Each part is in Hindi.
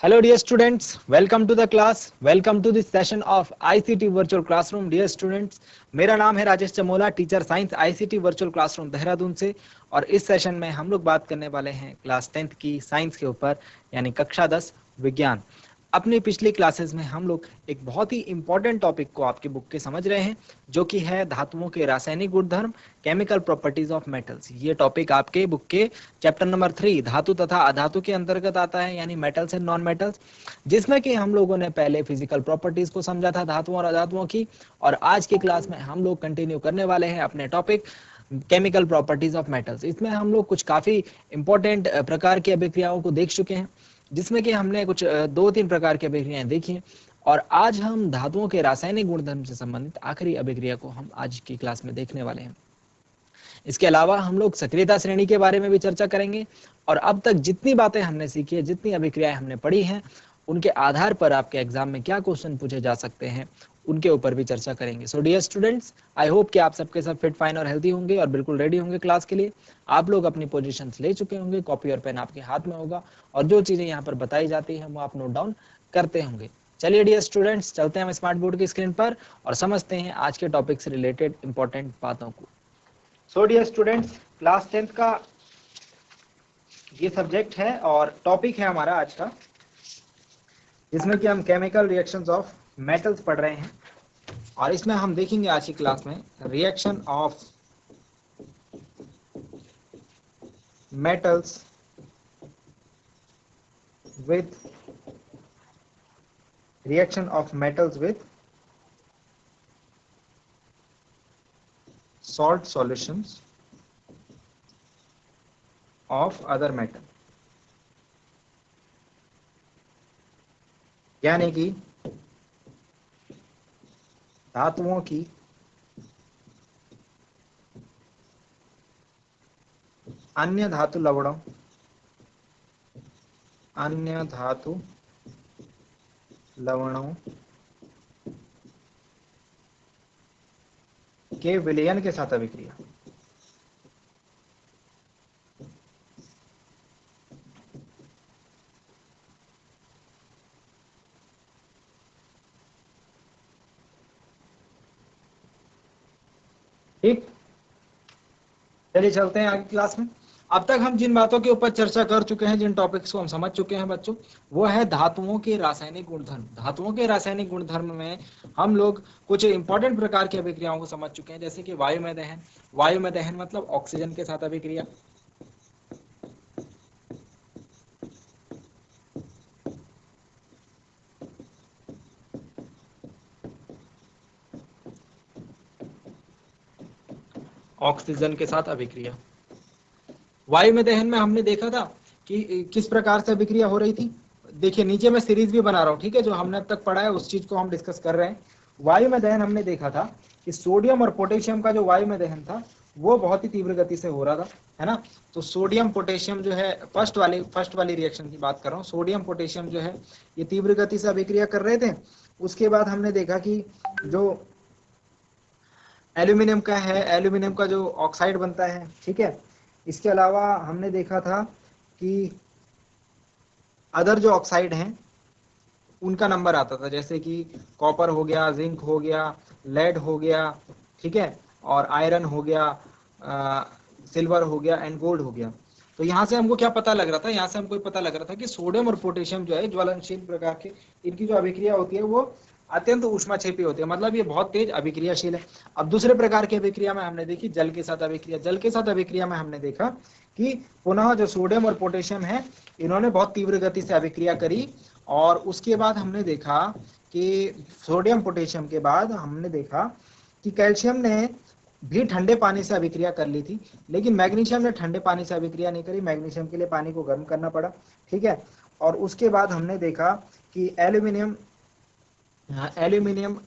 Hello dear students, welcome to the class, welcome to this session of ICT virtual classroom. Dear students, मेरा नाम है Rajesh Chamola, teacher science ICT virtual classroom Dehradun से। और इस सेशन में हम लोग बात करने वाले हैं क्लास 10th की साइंस के ऊपर, यानी कक्षा 10 विज्ञान। अपनी पिछली क्लासेस में हम लोग एक बहुत ही इंपॉर्टेंट टॉपिक को आपकी बुक के समझ रहे हैं, जो कि है धातुओं के रासायनिक गुणधर्म, केमिकल प्रॉपर्टीज ऑफ मेटल्स। ये टॉपिक आपके बुक के चैप्टर नंबर 3 धातु तथा अधातु के अंतर्गत आता है, यानी मेटल्स एंड नॉन मेटल्स, जिसमें कि हम लोगों ने पहले फिजिकल प्रॉपर्टीज को समझा था धातुओं और अधातुओं की। और आज की क्लास में हम लोग कंटिन्यू करने वाले हैं अपने topic chemical properties of metals. इसमें हम लोग कुछ काफी इंपॉर्टेंट प्रकार की अभिक्रियाओं को देख चुके हैं, जिसमें कि हमने कुछ 2-3 प्रकार की अभिक्रियाएं देखी हैं। और आज हम धातुओं के रासायनिक गुणधर्म से संबंधित आखिरी अभिक्रिया को हम आज की क्लास में देखने वाले हैं। इसके अलावा हम लोग सक्रियता श्रेणी के बारे में भी चर्चा करेंगे, और अब तक जितनी बातें हमने सीखी है, जितनी अभिक्रियाएं हमने पढ़ी हैं, उनके आधार पर आपके एग्जाम में क्या क्वेश्चन पूछे जा सकते हैं, उनके ऊपर भी चर्चा करेंगे। So dear students, I hope कि आप सबके सब फिट, फाइन और हेल्दी होंगे और बिल्कुल रेडी होंगे क्लास के लिए। आप लोग अपनी पोजीशंस ले चुके होंगे, कॉपी और पेन आपके हाथ में होगा, और जो चीजें यहाँ पर बताई जाती है वो आप नोट डाउन करते होंगे। चलिए डियर स्टूडेंट्स, चलते हैं हम स्मार्ट बोर्ड की स्क्रीन पर और समझते हैं आज के टॉपिक से रिलेटेड इंपॉर्टेंट बातों को। सो डियर स्टूडेंट्स, क्लास 10th का ये सब्जेक्ट है और टॉपिक है हमारा आज का, जिसमें कि हम केमिकल रिएक्शंस ऑफ मेटल्स पढ़ रहे हैं। और इसमें हम देखेंगे आज की क्लास में reaction of metals with salt solutions of other metal, यानी कि धातुओं की अन्य धातु लवणों के विलयन के साथ अभिक्रिया। ठीक, चलिए चलते हैं आगे क्लास में। अब तक हम जिन बातों के ऊपर चर्चा कर चुके हैं, जिन टॉपिक्स को हम समझ चुके हैं बच्चों, वो है धातुओं के रासायनिक गुणधर्म। धातुओं के रासायनिक गुणधर्म में हम लोग कुछ इंपॉर्टेंट प्रकार की अभिक्रियाओं को समझ चुके हैं, जैसे कि वायु में दहन। वायु में दहन मतलब ऑक्सीजन के साथ अभिक्रिया। ऑक्सीजन के साथ अभिक्रिया। वायु में दहन में हमने देखा था कि किस प्रकार से अभिक्रिया हो रही थी। देखिए, नीचे मैं सीरीज भी बना रहा हूँ, ठीक है, जो हमने अब तक पढ़ा है उस चीज को हम डिस्कस कर रहे हैं। वायु में दहन हमने देखा था कि सोडियम और पोटेशियम का जो वायु में दहन था वो बहुत ही तीव्र गति से हो रहा था, है ना। तो सोडियम पोटेशियम जो है, फर्स्ट वाली रिएक्शन की बात कर रहा हूँ, सोडियम पोटेशियम जो है ये तीव्र गति से अभिक्रिया कर रहे थे। उसके बाद हमने देखा कि जो एल्यूमिनियम का है, एल्यूमिनियम का जो ऑक्साइड बनता है, ठीक है। इसके अलावा हमने देखा था कि अदर जो ऑक्साइड हैं उनका नंबर आता था, जैसे कि कॉपर हो गया, जिंक हो गया, लेड हो गया, ठीक है, और आयरन हो गया, सिल्वर हो गया एंड गोल्ड हो गया। तो यहाँ से हमको क्या पता लग रहा था, यहाँ से हमको पता लग रहा था कि सोडियम और पोटेशियम जो है ज्वलनशील प्रकार के, इनकी जो अभिक्रिया होती है वो अत्यंत ऊष्माक्षेपी होती है, मतलब ये बहुत तेज अभिक्रियाशील है। अब दूसरे प्रकार की अभिक्रिया में हमने देखी जल के साथ अभिक्रिया। जल के साथ अभिक्रिया में हमने देखा कि पुनः जो सोडियम और पोटेशियम है, इन्होंने बहुत तीव्र गति से अभिक्रिया करी। और उसके बाद हमने देखा कि सोडियम पोटेशियम के बाद हमने देखा कि कैल्शियम ने भी ठंडे पानी से अभिक्रिया कर ली थी, लेकिन मैग्नीशियम ने ठंडे पानी से अभिक्रिया नहीं करी। मैग्नीशियम के लिए पानी को गर्म करना पड़ा, ठीक है। और उसके बाद हमने देखा कि एल्यूमिनियम,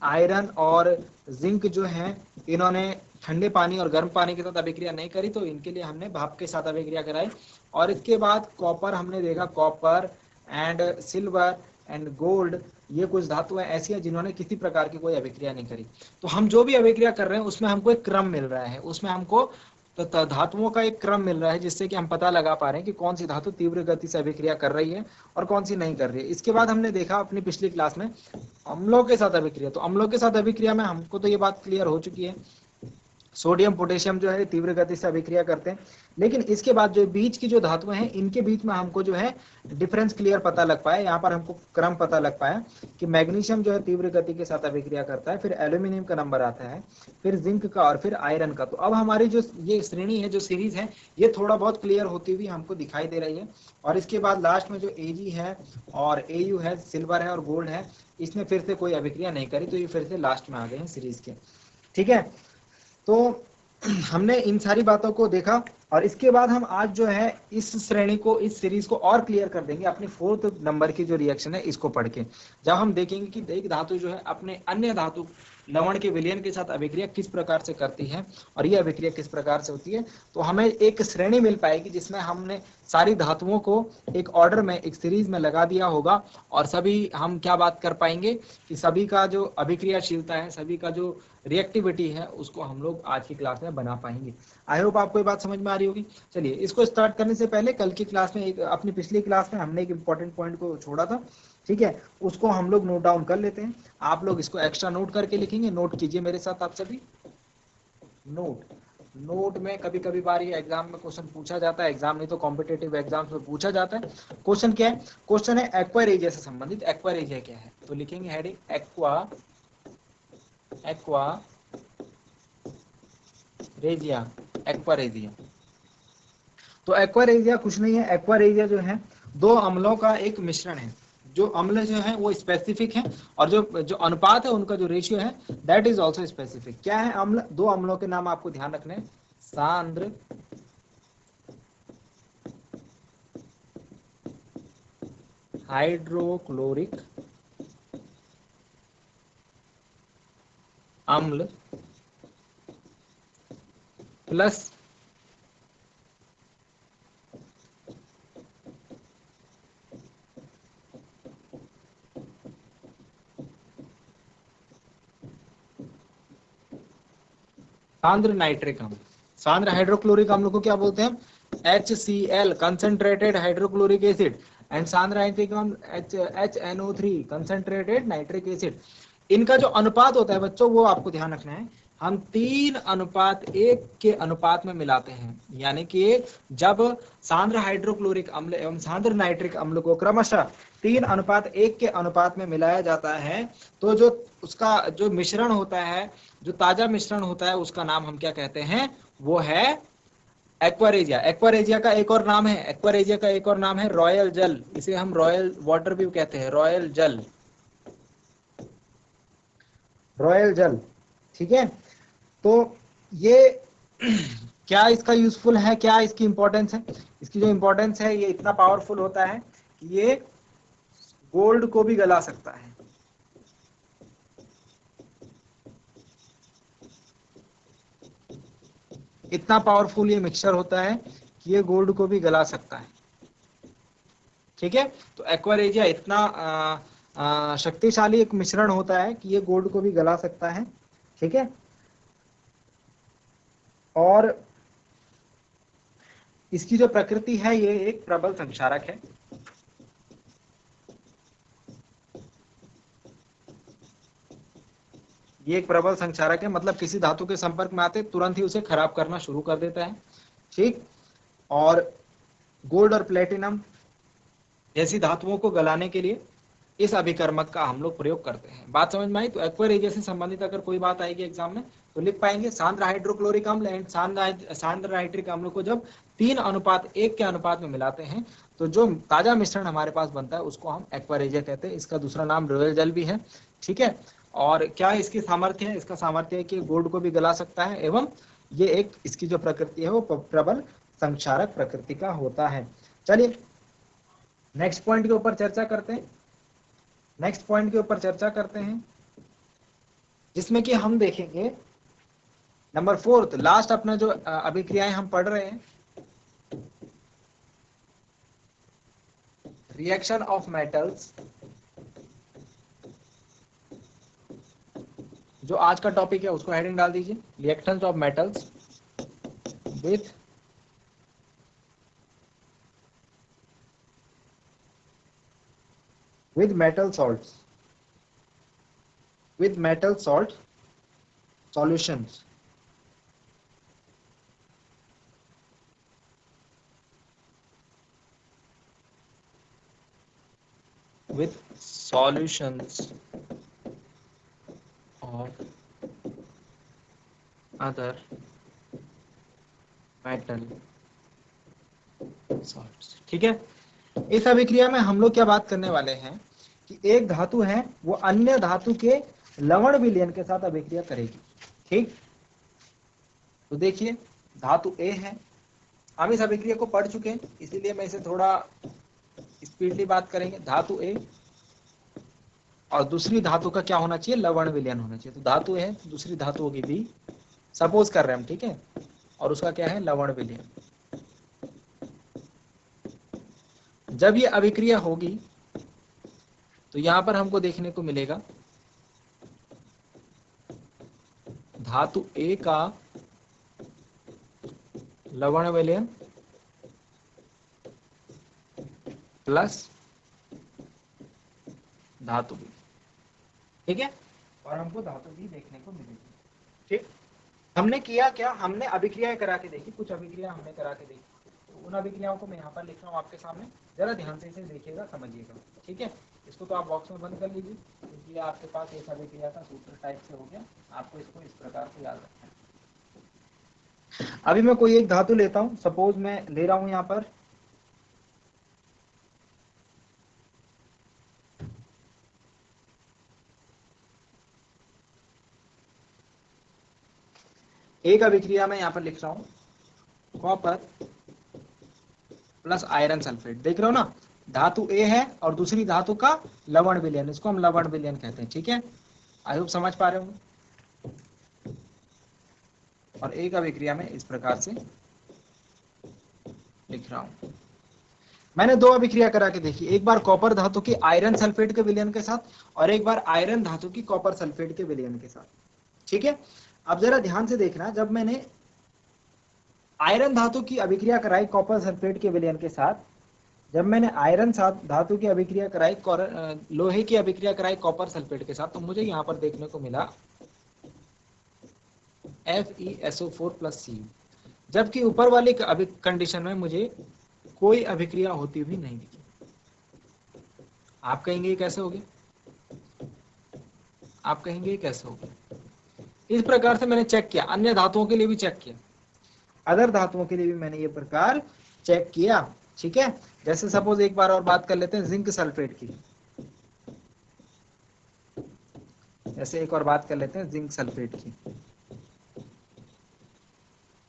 आयरन और जिंक जो है, इन्होंने ठंडे पानी और गर्म पानी के साथ अभिक्रिया नहीं करी, तो इनके लिए हमने भाप के साथ अभिक्रिया कराई। और इसके बाद कॉपर हमने देखा, copper and silver and gold, ये कुछ धातुएं ऐसी हैं जिन्होंने किसी प्रकार की कोई अभिक्रिया नहीं करी। तो हम जो भी अभिक्रिया कर रहे हैं उसमें हमको एक क्रम मिल रहा है, उसमें हमको तो धातुओं का एक क्रम मिल रहा है जिससे कि हम पता लगा पा रहे हैं कि कौन सी धातु तीव्र गति से अभिक्रिया कर रही है और कौन सी नहीं कर रही है। इसके बाद हमने देखा अपनी पिछली क्लास में अम्लों के साथ अभिक्रिया। तो अम्लों के साथ अभिक्रिया में हमको तो ये बात क्लियर हो चुकी है, सोडियम पोटेशियम जो है तीव्र गति से अभिक्रिया करते हैं। लेकिन इसके बाद जो बीच की जो धातुएं हैं इनके बीच में हमको जो है डिफरेंस क्लियर पता लग पाया। यहाँ पर हमको क्रम पता लग पाया कि मैग्नीशियम जो है तीव्र गति के साथ अभिक्रिया करता है, फिर एल्यूमिनियम का नंबर आता है, फिर जिंक का और फिर आयरन का। तो अब हमारी जो ये श्रेणी है, जो सीरीज है, ये थोड़ा बहुत क्लियर होती हुई हमको दिखाई दे रही है। और इसके बाद लास्ट में जो Ag है और Au है, सिल्वर है और गोल्ड है, इसमें फिर से कोई अभिक्रिया नहीं करी, तो ये फिर से लास्ट में आ गए हैं सीरीज के। ठीक है, तो हमने इन सारी बातों को देखा और इसके बाद हम आज जो है इस श्रेणी को, इस सीरीज को और क्लियर कर देंगे अपनी 4th नंबर की जो रिएक्शन है इसको पढ़ के। जब हम देखेंगे कि एक धातु जो है अपने अन्य धातु लवण के विलयन के साथ अभिक्रिया किस प्रकार से करती है और ये अभिक्रिया किस प्रकार से होती है, तो हमें एक श्रेणी मिल पाएगी जिसमें हमने सारी धातुओं को एक ऑर्डर में, एक सीरीज में लगा दिया होगा और सभी हम क्या बात कर पाएंगे कि सभी का जो अभिक्रियाशीलता है, सभी का जो रिएक्टिविटी है, उसको हम लोग आज की क्लास में बना पाएंगे। आई होप आपको ये बात समझ में आ रही होगी। चलिए, इसको स्टार्ट करने से पहले कल की क्लास में, अपनी पिछली क्लास में हमने एक इंपॉर्टेंट पॉइंट को छोड़ा था, ठीक है, उसको हम लोग नोट डाउन कर लेते हैं। आप लोग इसको एक्स्ट्रा नोट करके लिखेंगे, नोट कीजिए मेरे साथ आप सभी। नोट में कभी कभी बार ये एग्जाम में क्वेश्चन पूछा जाता है, एग्जाम नहीं तो कॉम्पिटेटिव एग्जाम्स में पूछा जाता है। क्वेश्चन क्या है? क्वेश्चन है एक्वा रेजिया से संबंधित। एक्वा रेजिया क्या है? तो लिखेंगे heading aqua regia, aqua regia. तो एक्वा रेजिया कुछ नहीं है, एक्वा रेजिया जो है दो अम्लों का एक मिश्रण है। जो अम्ल जो है वो स्पेसिफिक है और जो अनुपात है उनका जो रेशियो है दैट इज आल्सो स्पेसिफिक। क्या है अम्ल? दो अम्लों के नाम आपको ध्यान रखने हैं, सांद्र हाइड्रोक्लोरिक अम्ल प्लस सांद्र नाइट्रिक अम्ल। सांद्र हाइड्रोक्लोरिक अम्ल को क्या बोलते हैं? HCl, concentrated hydrochloric acid, and सांद्र नाइट्रिक अम्ल HNO3, कंसंट्रेटेड नाइट्रिक एसिड। इनका जो अनुपात होता है बच्चों, वो आपको ध्यान रखना है। हम 3:1 के अनुपात में मिलाते हैं, यानी कि जब सांद्र हाइड्रोक्लोरिक अम्ल एवं सांद्र नाइट्रिक अम्ल को क्रमशः 3:1 के अनुपात में मिलाया जाता है, तो जो उसका जो मिश्रण होता है, जो ताजा मिश्रण होता है, उसका नाम हम क्या कहते हैं? वो है एक्वा रेजिया। एक्वा रेजिया का एक और नाम है, एक्वा रेजिया का एक और नाम है रॉयल जल। इसे हम रॉयल वाटर भी कहते हैं, रॉयल जल, रॉयल जल। ठीक है, तो ये क्या इसका यूजफुल है, क्या इसकी इंपॉर्टेंस है? इसकी जो इंपॉर्टेंस है, ये इतना पावरफुल होता है कि ये गोल्ड को भी गला सकता है। इतना पावरफुल ये मिक्सचर होता है कि ये गोल्ड को भी गला सकता है। ठीक है, तो एक्वा रेजिया इतना शक्तिशाली एक मिश्रण होता है कि ये गोल्ड को भी गला सकता है। ठीक है, और इसकी जो प्रकृति है, ये एक प्रबल संक्षारक है। ये एक प्रबल संक्षारक है, मतलब किसी धातु के संपर्क में आते तुरंत ही उसे खराब करना शुरू कर देता है। ठीक, और गोल्ड और प्लेटिनम जैसी धातुओं को गलाने के लिए इस अभिकर्मक का हम लोग प्रयोग करते हैं। बात समझ में आई? तो एक्वा रेजिया से संबंधित अगर कोई बात आएगी एग्जाम में तो लिख पाएंगे सांद्र हाइड्रोक्लोरिक अम्ल एंड सांद्र नाइट्रिक अम्ल को जब 3:1 के अनुपात में मिलाते हैं तो जो ताजा मिश्रण हमारे पास बनता है उसको हम एक्वा रेजिया कहते हैं। इसका दूसरा नाम रॉयल जल भी है। ठीक है, और क्या इसकी सामर्थ्य है? इसका सामर्थ्य है कि गोल्ड को भी गला सकता है एवं ये एक इसकी जो प्रकृति है वो प्रबल संक्षारक प्रकृति का होता है। चलिए नेक्स्ट पॉइंट के ऊपर चर्चा करते हैं। नेक्स्ट पॉइंट के ऊपर चर्चा करते हैं जिसमें कि हम देखेंगे नंबर 4, लास्ट अपना जो अभिक्रियाएं हम पढ़ रहे हैं, रिएक्शन ऑफ मेटल्स। जो आज का टॉपिक है उसको हेडिंग डाल दीजिए, reactions of metals with metal salts, with metal salt solutions. With solutions of other metal salts. ठीक है, इस अभिक्रिया में हम लोग क्या बात करने वाले हैं कि एक धातु है वो अन्य धातु के लवण विलयन के साथ अभिक्रिया करेगी। ठीक, तो देखिए धातु ए है, हम इस अभिक्रिया को पढ़ चुके हैं इसीलिए मैं इसे थोड़ा स्पीडली बात करेंगे। धातु ए और दूसरी धातु का क्या होना चाहिए, लवण विलयन होना चाहिए। तो धातु है, दूसरी धातु होगी बी, सपोज कर रहे हैं हम, ठीक है, और उसका क्या है, लवण विलयन। जब ये अभिक्रिया होगी तो यहां पर हमको देखने को मिलेगा धातु ए का लवण विलयन प्लस धातु बी, ठीक है, और हमको धातु बी देखने को मिलेगी। ठीक, हमने किया क्या, हमने अभिक्रियाएं करा के देखी, कुछ अभिक्रिया हमने करा के देखी, तो उन अभिक्रियाओं को मैं यहाँ पर लिख रहा हूँ आपके सामने, जरा ध्यान से इसे देखिएगा, समझिएगा। ठीक है, इसको तो आप बॉक्स में बंद कर लीजिए क्योंकि आपके पास एक अभिक्रिया का सूत्र टाइप से हो गया, आपको इसको इस प्रकार से याद रखना है। अभी मैं कोई एक धातु लेता हूं, सपोज मैं ले रहा हूं यहां पर एक अभिक्रिया में यहां पर लिख रहा हूं कॉपर प्लस आयरन सल्फेट। देख रहे हो ना, धातु ए है और दूसरी धातु का लवण विलयन, इसको हम लवण विलयन कहते हैं। ठीक है, आई होप समझ पा रहे हो। और एक अभिक्रिया में इस प्रकार से लिख रहा हूं। मैंने दो अभिक्रिया करा के देखी, एक बार कॉपर धातु की आयरन सल्फेट के विलयन के साथ और एक बार आयरन धातु की कॉपर सल्फेट के विलयन के साथ। ठीक है, अब जरा ध्यान से देखना, जब मैंने आयरन धातु की अभिक्रिया कराई कॉपर सल्फेट के विलयन के साथ, जब मैंने आयरन धातु की अभिक्रिया कराई लोहे की अभिक्रिया कराई कॉपर सल्फेट के साथ, तो मुझे यहां पर देखने को मिला FeSO4 प्लस Cu, जबकि ऊपर वाली कंडीशन में मुझे कोई अभिक्रिया होती भी नहीं दिखी। आप कहेंगे ये कैसे हो गया, आप कहेंगे ये कैसे हो गया। इस प्रकार से मैंने चेक किया, अन्य धातुओं के लिए भी चेक किया, अदर धातुओं के लिए भी मैंने ये प्रकार चेक किया। ठीक है, जैसे सपोज एक बार और बात कर लेते हैं जिंक सल्फेट की, जैसे एक और बात कर लेते हैं जिंक सल्फेट की।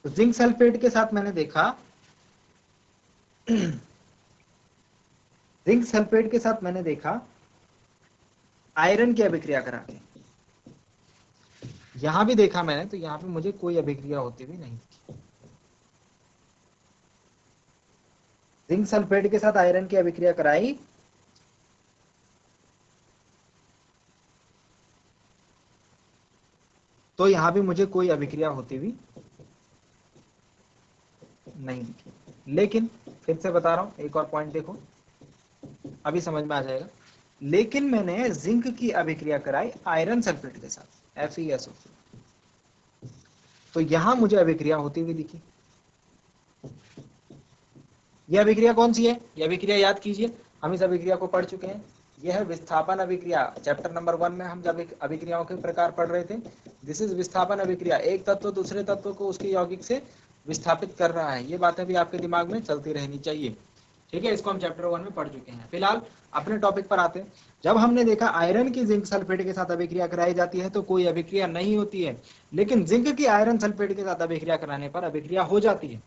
तो जिंक सल्फेट के साथ मैंने देखा जिंक सल्फेट के साथ मैंने देखा आयरन की अभिक्रिया करा के, यहां भी देखा मैंने, तो यहां पे मुझे कोई अभिक्रिया होती भी नहीं। जिंक सल्फेट के साथ आयरन की अभिक्रिया कराई, तो यहां भी मुझे कोई अभिक्रिया होती भी नहीं दिखी। लेकिन फिर से बता रहा हूं, एक और पॉइंट देखो, अभी समझ में आ जाएगा। लेकिन मैंने जिंक की अभिक्रिया कराई आयरन सल्फेट के साथ FeSO4, तो यहां मुझे अभिक्रिया होती हुई दिखी। यह अभिक्रिया कौन सी है, यह अभिक्रिया याद कीजिए, हम इस अभिक्रिया को पढ़ चुके हैं। यह है विस्थापन अभिक्रिया, चैप्टर नंबर 1 में हम जब अभिक्रियाओं के प्रकार पढ़ रहे थे। दिस इज विस्थापन अभिक्रिया, एक तत्व दूसरे तत्व को उसके यौगिक से विस्थापित कर रहा है। ये बातें भी आपके दिमाग में चलती रहनी चाहिए। ठीक है, इसको हम चैप्टर 1 में पढ़ चुके हैं। फिलहाल अपने टॉपिक पर आते हैं। जब हमने देखा आयरन की जिंक सल्फेट के साथ अभिक्रिया कराई जाती है तो कोई अभिक्रिया नहीं होती है, लेकिन जिंक की आयरन सल्फेट के साथ अभिक्रिया कराने पर अभिक्रिया हो जाती है।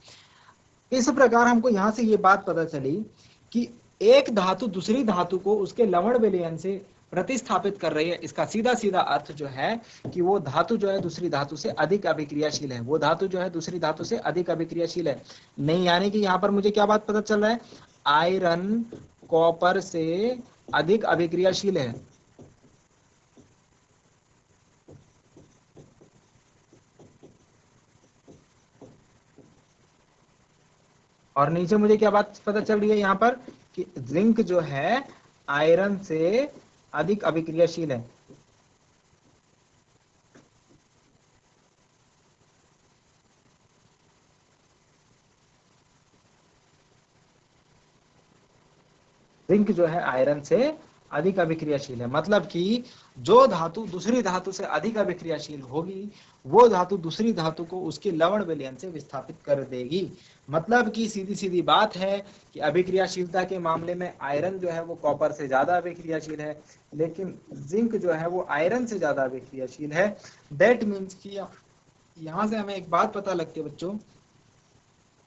इस प्रकार हमको यहां से ये बात पता चली कि एक धातु दूसरी धातु को उसके लवण विलयन से प्रतिस्थापित कर रही है। इसका सीधा सीधा अर्थ जो है कि वो धातु जो है दूसरी धातु से अधिक अभिक्रियाशील है, वो धातु जो है दूसरी धातु से अधिक अभिक्रियाशील है। नहीं, यानी कि यहाँ पर मुझे क्या बात पता चल रहा है, आयरन कॉपर से अधिक अभिक्रियाशील है। और नीचे मुझे क्या बात पता चल रही है यहाँ पर कि जिंक जो है आयरन से अधिक अभिक्रियाशील है। जिंक जो है आयरन से अधिक अभिक्रियाशील है, मतलब कि जो धातु दूसरी धातु से अधिक अभिक्रियाशील होगी वो धातु दूसरी धातु को उसके लवण विलयन से विस्थापित कर देगी। मतलब कि सीधी सीधी बात है कि अभिक्रियाशीलता के मामले में आयरन जो है वो कॉपर से ज्यादा अभिक्रियाशील है, लेकिन जिंक जो है वो आयरन से ज्यादा अभिक्रियाशील है। दैट मीन्स कि यहाँ से हमें एक बात पता लगती है बच्चों,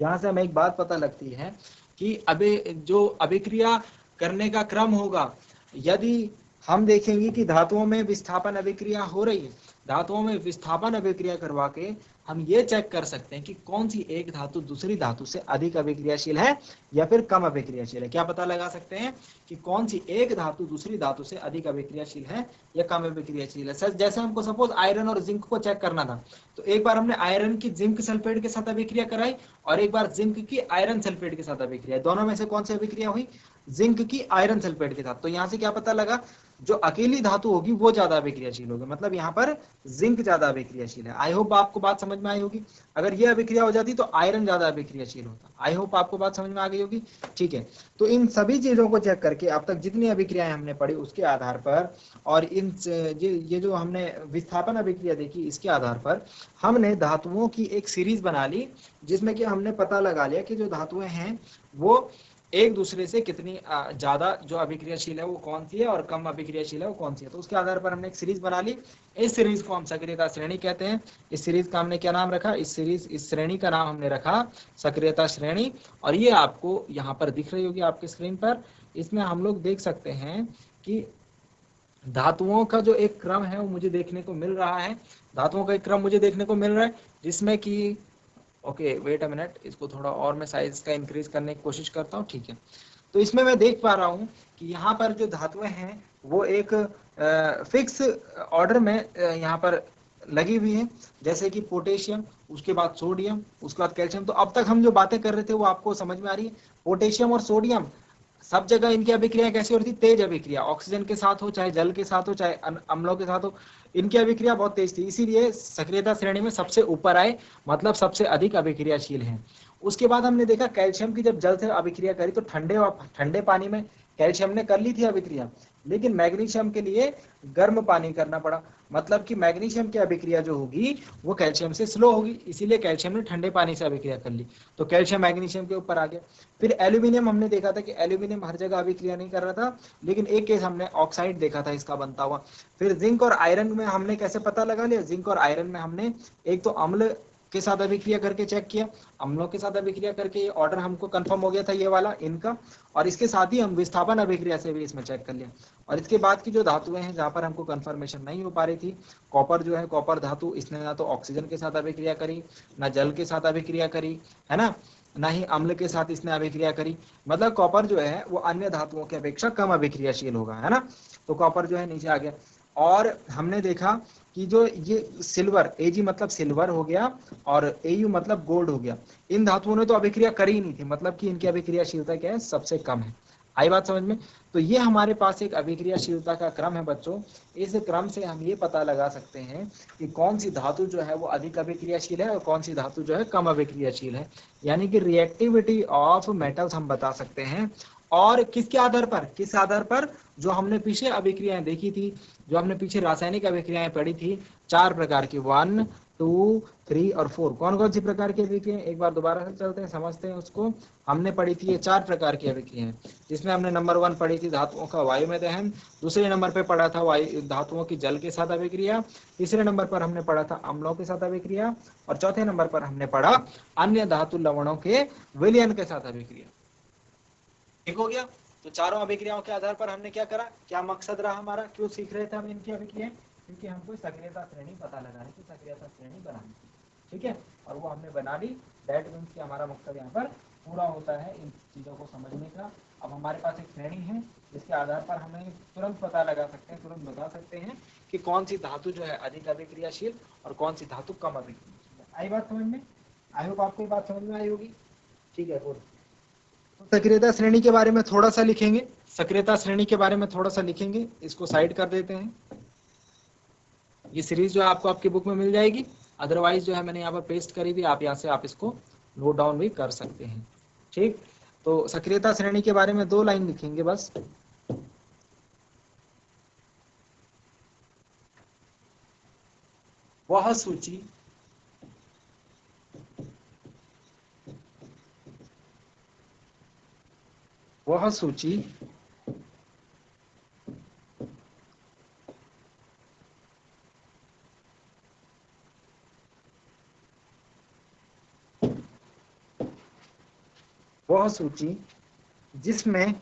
यहाँ से हमें एक बात पता लगती है कि जो अभिक्रिया करने का क्रम होगा, यदि हम देखेंगे कि धातुओं में विस्थापन अभिक्रिया हो रही है, धातुओं में विस्थापन अभिक्रिया करवा के हम ये चेक कर सकते हैं कि कौन सी एक धातु दूसरी धातु से अधिक अभिक्रियाशील है या फिर कम अभिक्रियाशील है। क्या पता लगा सकते हैं कि कौन सी एक धातु दूसरी धातु से अधिक अभिक्रियाशील है या कम अभिक्रियाशील है। सर जैसे हमको सपोज आयरन और जिंक को चेक करना था, तो एक बार हमने आयरन की जिंक सल्फेट के साथ अभिक्रिया कराई और एक बार जिंक की आयरन सल्फेट के साथ अभिक्रिया, दोनों में से कौन सी अभिक्रिया हुई? जिंक की आयरन सल्फेट के साथ। तो यहाँ से क्या पता लगा, जो अकेली धातु होगी वो ज्यादा अभिक्रियाशील होगी, मतलब यहाँ पर जिंक ज्यादा अभिक्रियाशील है। आई होप आपको बात समझ में आई होगी। अगर ये अभिक्रिया हो जाती तो आयरन ज्यादा अभिक्रियाशील होता। आई होप आपको बात समझ में आ गई होगी। ठीक है, तो इन सभी चीजों को चेक करके अब तक जितनी अभिक्रियाएं हमने पढ़ी उसके आधार पर और इन ये जो हमने विस्थापन अभिक्रिया देखी इसके आधार पर हमने धातुओं की एक सीरीज बना ली, जिसमें कि हमने पता लगा लिया कि जो धातुएं हैं वो एक दूसरे से कितनी ज्यादा जो अभिक्रियाशील है वो कौन सी है और कम अभिक्रियाशील है वो कौन सी है। तो उसके आधार पर हमने एक सीरीज बना ली। इस सीरीज को हम सक्रियता श्रेणी कहते हैं। इस सीरीज का हमने क्या नाम रखा? इस श्रेणी का नाम हमने रखा सक्रियता श्रेणी। और ये आपको यहाँ पर दिख रही होगी आपकी स्क्रीन पर। इसमें हम लोग देख सकते हैं कि धातुओं का जो एक क्रम है वो मुझे देखने को मिल रहा है, धातुओं का एक क्रम मुझे देखने को मिल रहा है, जिसमें कि ओके वेट अ मिनट, इसको थोड़ा और मैं साइज का इंक्रीज करने की कोशिश करता हूँ। ठीक है, तो इसमें मैं देख पा रहा हूँ कि यहाँ पर जो धातुएं हैं वो एक फिक्स ऑर्डर में यहाँ पर लगी हुई है, जैसे कि पोटेशियम, उसके बाद सोडियम, उसके बाद कैल्शियम। तो अब तक हम जो बातें कर रहे थे वो आपको समझ में आ रही है। पोटेशियम और सोडियम सब जगह इनकी अभिक्रिया कैसी होती? तेज अभिक्रिया, ऑक्सीजन के साथ हो चाहे जल के साथ हो चाहे अम्लों के साथ हो, इनकी अभिक्रिया बहुत तेज थी, इसीलिए सक्रियता श्रेणी में सबसे ऊपर आए, मतलब सबसे अधिक अभिक्रियाशील हैं। उसके बाद हमने देखा कैल्शियम की जब जल से अभिक्रिया करी तो ठंडे पानी में कैल्शियम ने कर ली थी अभिक्रिया, लेकिन मैग्नीशियम के लिए गर्म पानी करना पड़ा, मतलब कि मैग्नीशियम की अभिक्रिया जो होगी वो कैल्शियम से स्लो होगी, इसीलिए कैल्शियम ने ठंडे पानी से अभिक्रिया कर ली, तो कैल्शियम मैग्नीशियम के ऊपर आ गया। फिर एल्यूमिनियम हमने देखा था कि एल्यूमिनियम हर जगह अभिक्रिया नहीं कर रहा था, लेकिन एक केस हमने ऑक्साइड देखा था इसका बनता हुआ। फिर जिंक और आयरन में हमने कैसे पता लगा लिया? जिंक और आयरन में हमने एक तो अम्ल के साथ अभिक्रिया करके चेक किया, अम्लों के साथ अभिक्रिया करके ये ऑर्डर हमको कंफर्म हो गया था ये वाला इनका, और इसके साथ ही हम विस्थापन अभिक्रिया से भी इसमें चेक कर लिया। और इसके बाद की जो धातुएं हैं जहां पर हमको कंफर्मेशन नहीं हो पा रही थी, कॉपर जो है कॉपर धातु, इसने ना तो ऑक्सीजन के साथ अभिक्रिया करी ना जल के साथ अभिक्रिया करी, है ना, ना ही अम्ल के साथ इसने अभिक्रिया करी, मतलब कॉपर जो है वो अन्य धातुओं की अपेक्षा कम अभिक्रियाशील होगा, है ना। तो कॉपर जो है नीचे आ गया। और हमने देखा कि जो ये सिल्वर, एजी मतलब सिल्वर हो गया और एयू मतलब गोल्ड हो गया, इन धातुओं ने तो अभिक्रिया करी ही नहीं थी, मतलब कि इनकी अभिक्रियाशीलता क्या है? सबसे कम है। आई बात समझ में? तो ये हमारे पास एक अभिक्रियाशीलता का क्रम है बच्चों। इस क्रम से हम ये पता लगा सकते हैं कि कौन सी धातु जो है वो अधिक अभिक्रियाशील है और कौन सी धातु जो है कम अभिक्रियाशील है, यानी कि रिएक्टिविटी ऑफ मेटल्स हम बता सकते हैं। और किसके आधार पर? किस आधार पर? जो हमने पीछे अभिक्रियाएं देखी थी, जो हमने पीछे रासायनिक अभिक्रियाएं पढ़ी थी, 4 प्रकार की, 1, 2, 3 और 4। कौन कौन सी प्रकार की अभिक्रियाएं? एक बार दोबारा से चलते हैं, समझते हैं उसको। हमने पढ़ी थी ये 4 प्रकार की अभिक्रियाएं, जिसमें हमने नंबर 1 पढ़ी थी धातुओं का वायु में दहन, दूसरे नंबर पे पढ़ा था धातुओं की जल के साथ अभिक्रिया, तीसरे नंबर पर हमने पढ़ा था अम्लों के साथ अभिक्रिया, और चौथे नंबर पर हमने पढ़ा अन्य धातु लवणों के विलयन के साथ अभिक्रिया। ठीक हो गया? तो चारों अभिक्रियाओं के आधार पर हमने क्या करा, क्या मकसद रहा हमारा, क्यों सीख रहे थे हम इनकी अभिक्रियाएं? क्योंकि हमको सक्रियता श्रेणी पता लगाने की, सक्रियता श्रेणी बनानी थी। ठीक है, और वो हमने बना ली। दैट मीन्स कि हमारा मकसद यहाँ पर पूरा होता है इन चीजों को समझने का। अब हमारे पास एक श्रेणी है जिसके आधार पर हमें तुरंत पता लगा सकते हैं, तुरंत बता सकते हैं कि कौन सी धातु जो है अधिक अभिक्रियाशील और कौन सी धातु कम अभिक्रियाशील है। आई बात समझ में? आई होप आपको ये बात समझ में आई होगी। ठीक है, बोलो। सक्रियता श्रेणी के बारे में थोड़ा सा लिखेंगे, सक्रियता श्रेणी के बारे में थोड़ा सा लिखेंगे, इसको साइड कर देते हैं। ये सीरीज जो है आपको आपकी बुक में मिल जाएगी, अदरवाइज जो है मैंने यहाँ पर पेस्ट करी हुई, आप यहाँ से आप इसको नोट डाउन भी कर सकते हैं। ठीक, तो सक्रियता श्रेणी के बारे में 2 लाइन लिखेंगे बस। वह सूची वह सूची वह सूची जिसमें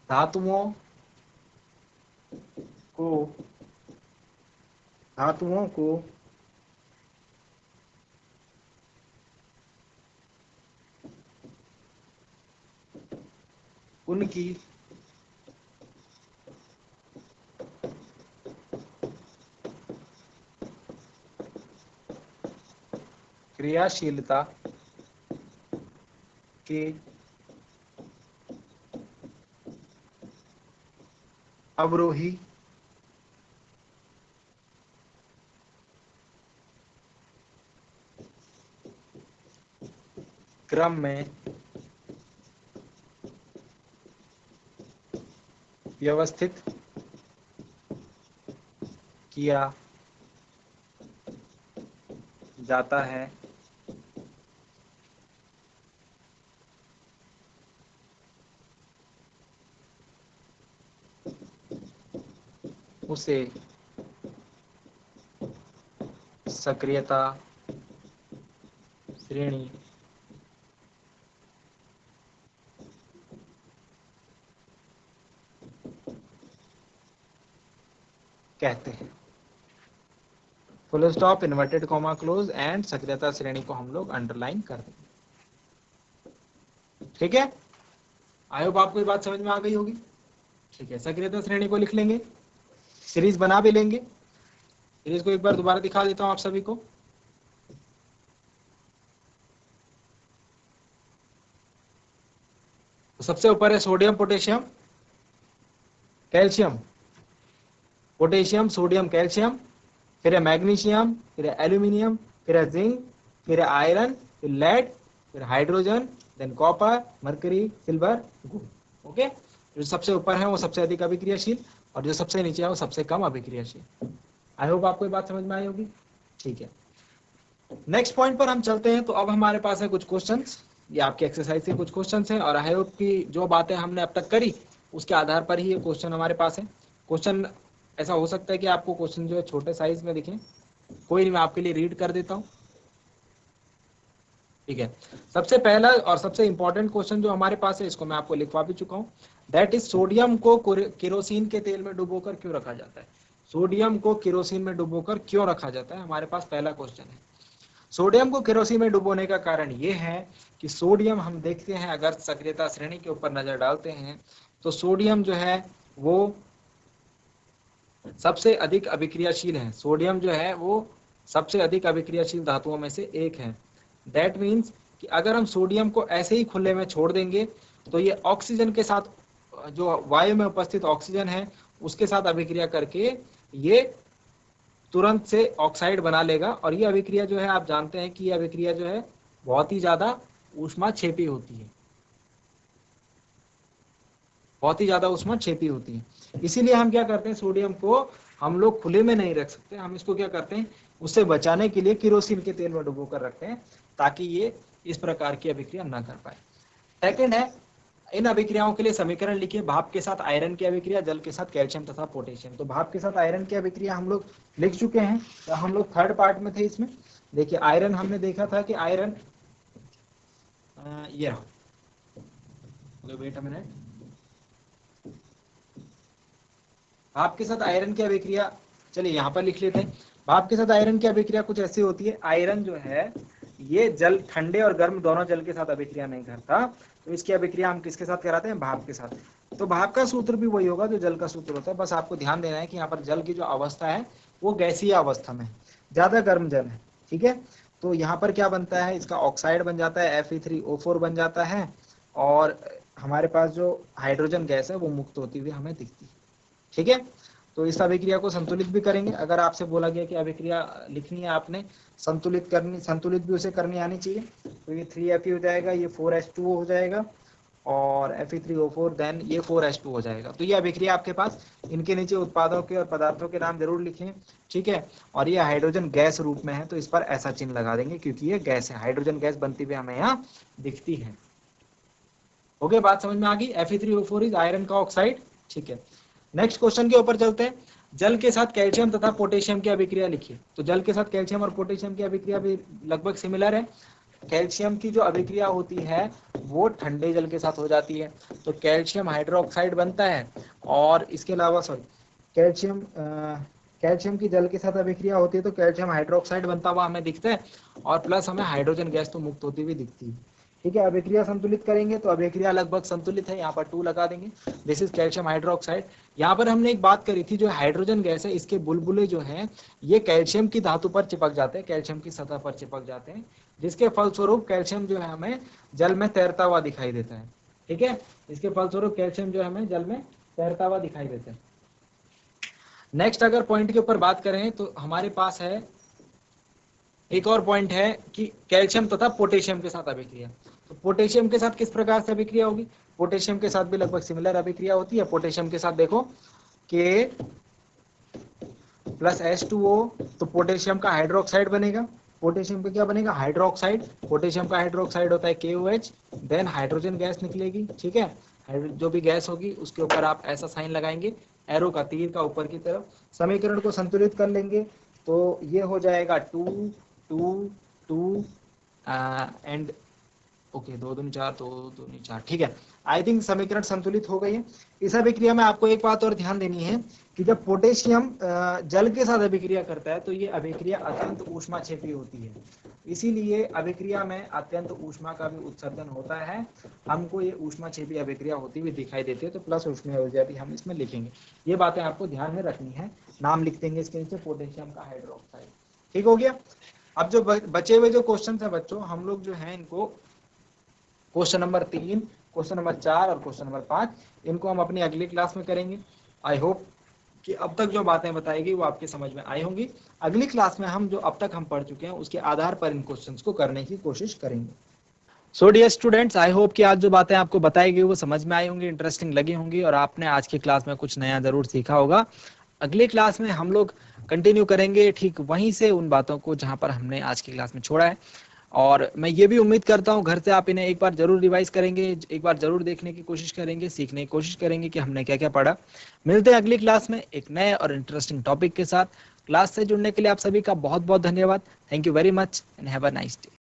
धातुओं को उनकी क्रियाशीलता के अवरोही क्रम में व्यवस्थित किया जाता है, उसे सक्रियता श्रेणी कहते हैं। Full stop, inverted comma close and सक्रियता श्रेणी को हम लोग अंडरलाइन कर देंगे। ठीक है, आई होप आपको ये बात समझ में आ गई होगी। ठीक है, सक्रियता श्रेणी को लिख लेंगे, सीरीज बना भी लेंगे। सीरीज को एक बार दोबारा दिखा देता हूं आप सभी को। तो सबसे ऊपर है sodium potassium calcium, potassium sodium calcium, फिर है मैग्नीशियम, फिर है एल्यूमिनियम, फिर है जिंक, फिर है आयरन, फिर लेड, फिर hydrogen, than copper, mercury, silver, gold. Okay, जो सबसे ऊपर है वो सबसे अधिक अभिक्रियाशील और जो सबसे नीचे है वो सबसे कम अभिक्रियाशील। आई होप आपको ये बात समझ में आई होगी। ठीक है, नेक्स्ट पॉइंट पर हम चलते हैं। तो अब हमारे पास है कुछ क्वेश्चंस, ये आपके एक्सरसाइज के कुछ क्वेश्चंस हैं और आई होप की जो बातें हमने अब तक करी उसके आधार पर ही ये क्वेश्चन हमारे पास है। क्वेश्चन ऐसा हो सकता है कि आपको क्वेश्चन जो है छोटे साइज में दिखे, कोई नहीं, मैं आपके लिए रीड कर देता हूं। ठीक है, सबसे पहला और सबसे इंपॉर्टेंट क्वेश्चन जो हमारे पास है, इसको मैं आपको लिखवा भी चुका हूं। दैट इज सोडियम को केरोसिन के तेल में डुबोकर क्यों रखा जाता है? सोडियम को केरोसिन में डुबोकर क्यों रखा जाता है, हमारे पास पहला क्वेश्चन है। सोडियम को केरोसिन में डुबोने का कारण ये है कि सोडियम, हम देखते हैं अगर सक्रियता श्रेणी के ऊपर नजर डालते हैं तो सोडियम जो है वो सबसे अधिक अभिक्रियाशील है। सोडियम जो है वो सबसे अधिक अभिक्रियाशील धातुओं में से एक है। दैट मीन्स कि अगर हम सोडियम को ऐसे ही खुले में छोड़ देंगे तो ये ऑक्सीजन के साथ, जो वायु में उपस्थित ऑक्सीजन है उसके साथ अभिक्रिया करके ये तुरंत से ऑक्साइड बना लेगा। और ये अभिक्रिया जो है आप जानते हैं कि ये अभिक्रिया जो है बहुत ही ज्यादा ऊष्माक्षेपी होती है, बहुत ही ज्यादा ऊष्माक्षेपी होती है। इसीलिए हम क्या करते हैं, सोडियम को हम लोग खुले में नहीं रख सकते, हम इसको क्या करते हैं, उससे बचाने के लिए केरोसिन के तेल में डुबो कर रखते हैं ताकि ये इस प्रकार की अभिक्रिया ना कर पाए। सेकंड है, इन अभिक्रियाओं के लिए समीकरण लिखिए। भाप के साथ आयरन की अभिक्रिया, जल के साथ कैल्शियम तथा पोटेशियम। तो भाप के साथ आयरन की अभिक्रिया हम लोग लिख चुके हैं, तो हम लोग थर्ड पार्ट में थे इसमें। देखिए आयरन हमने देखा था कि आयरन ये रहा, वेट अ मिनट, भाप के साथ आयरन की अभिक्रिया, चलिए यहाँ पर लिख लेते हैं। भाप के साथ आयरन की अभिक्रिया कुछ ऐसी होती है, आयरन जो है ये जल, ठंडे और गर्म दोनों जल के साथ अभिक्रिया नहीं करता, तो इसकी अभिक्रिया हम किसके साथ कराते हैं, भाप के साथ। तो भाप का सूत्र भी वही होगा जो जल का सूत्र होता है, बस आपको ध्यान देना है कि यहाँ पर जल की जो अवस्था है वो गैसीय अवस्था में, ज्यादा गर्म जल है, ठीक है। तो यहाँ पर क्या बनता है, इसका ऑक्साइड बन जाता है, Fe3O4 बन जाता है, और हमारे पास जो हाइड्रोजन गैस है वो मुक्त होती हुई हमें दिखती है, ठीक है। तो इस अभिक्रिया को संतुलित भी करेंगे। अगर आपसे बोला गया कि अभिक्रिया लिखनी है आपने, संतुलित करनी, संतुलित भी उसे करनी आनी चाहिए, तो ये 3Fe हो जाएगा, ये 4H2O हो जाएगा, और Fe3O4 देन ये 4H2 हो जाएगा। तो ये अभिक्रिया आपके पास, इनके नीचे उत्पादों के और पदार्थों के नाम जरूर लिखें, ठीक है। और ये हाइड्रोजन गैस रूप में है तो इस पर ऐसा चिन्ह लगा देंगे क्योंकि ये गैस है, हाइड्रोजन गैस बनती हुई हमें यहाँ दिखती है। ओके, बात समझ में आ गई। Fe3O4 इज आयरन का ऑक्साइड, ठीक है। नेक्स्ट क्वेश्चन के ऊपर चलते हैं। जल के साथ कैल्शियम तथा पोटेशियम की अभिक्रिया लिखिए। तो जल के साथ कैल्शियम और पोटेशियम की अभिक्रिया भी लगभग सिमिलर है। कैल्शियम की जो अभिक्रिया होती है वो ठंडे जल के साथ हो जाती है, तो कैल्शियम हाइड्रोक्साइड बनता है, और इसके अलावा कैल्शियम की जल के साथ अभिक्रिया होती है तो कैल्शियम हाइड्रोक्साइड बनता हुआ हमें दिखता है, और प्लस हमें हाइड्रोजन गैस तो मुक्त होती हुई दिखती है, ठीक है। अभिक्रिया संतुलित करेंगे तो अभिक्रिया लगभग संतुलित है, यहाँ पर 2 लगा देंगे, दिस इज कैल्शियम हाइड्रोक्साइड। यहाँ पर हमने एक बात करी थी, जो हाइड्रोजन गैस है इसके बुलबुले जो हैं ये कैल्शियम की धातु पर चिपक जाते हैं, कैल्शियम की सतह पर चिपक जाते हैं, जिसके फलस्वरूप कैल्शियम जो है हमें जल में तैरता हुआ दिखाई देता है, ठीक है। इसके फलस्वरूप कैल्शियम जो है हमें जल में तैरता हुआ दिखाई देता है। नेक्स्ट अगर पॉइंट के ऊपर बात करें तो हमारे पास है एक और पॉइंट है कि कैल्शियम तथा पोटेशियम के साथ अभिक्रिया। तो पोटेशियम के साथ किस प्रकार से अभिक्रिया होगी, पोटेशियम के साथ भी लगभग सिमिलर अभिक्रिया होती है। पोटेशियम के साथ देखो K प्लस H2O, तो पोटेशियम का हाइड्रोक्साइड बनेगा, पोटेशियम का क्या बनेगा, हाइड्रोक्साइड, पोटेशियम का हाइड्रोक्साइड होता है KOH, देन हाइड्रोजन गैस निकलेगी, ठीक है। जो भी गैस होगी उसके ऊपर आप ऐसा साइन लगाएंगे, एरो का, तीर का ऊपर की तरफ। समीकरण को संतुलित कर लेंगे तो ये हो जाएगा 2 2 2 एंड ओके 2 दूनी 4, 2 दूनी 4, ठीक है। आई थिंक समीकरण संतुलित हो गई है। इस अभिक्रिया में आपको एक बात और ध्यान देनी है कि जब पोटेशियम जल के साथ अभिक्रिया करता है तो ये अभिक्रिया अत्यंत ऊष्माक्षेपी होती है, इसीलिए अभिक्रिया में अत्यंत ऊष्मा का भी उत्सर्जन होता है, हमको ये ऊष्माक्षेपी अभिक्रिया होती हुई दिखाई देती है, तो प्लस ऊष्मीय ऊर्जा भी हम इसमें लिखेंगे। ये बातें आपको ध्यान में रखनी है, नाम लिख देंगे इसके नीचे, पोटेशियम का हाइड्रोक्साइड, ठीक हो गया। अब जो बचे हुए जो क्वेश्चन है बच्चों, हम लोग जो है इनको क्वेश्चन नंबर 3, क्वेश्चन नंबर 4 और क्वेश्चन नंबर 5 इनको हम अपनी अगली क्लास में करेंगे। आई होप कि अब तक जो बातें बताई गई वो आपके समझ में आई होंगी। अगली क्लास में हम जो अब तक हम पढ़ चुके हैं उसके आधार पर इन क्वेश्चंस को करने की कोशिश करेंगे। So dear students, I hope कि आज जो बातें आपको बताई गई वो समझ में आई होंगी, इंटरेस्टिंग लगी होंगी, और आपने आज की क्लास में कुछ नया जरूर सीखा होगा। अगली क्लास में हम लोग कंटिन्यू करेंगे ठीक वहीं से उन बातों को जहां पर हमने आज की क्लास में छोड़ा है, और मैं ये भी उम्मीद करता हूँ घर से आप इन्हें एक बार जरूर रिवाइज करेंगे, एक बार जरूर देखने की कोशिश करेंगे, सीखने की कोशिश करेंगे कि हमने क्या क्या पढ़ा। मिलते हैं अगली क्लास में एक नए और इंटरेस्टिंग टॉपिक के साथ। क्लास से जुड़ने के लिए आप सभी का बहुत बहुत धन्यवाद। Thank you very much and have a nice day.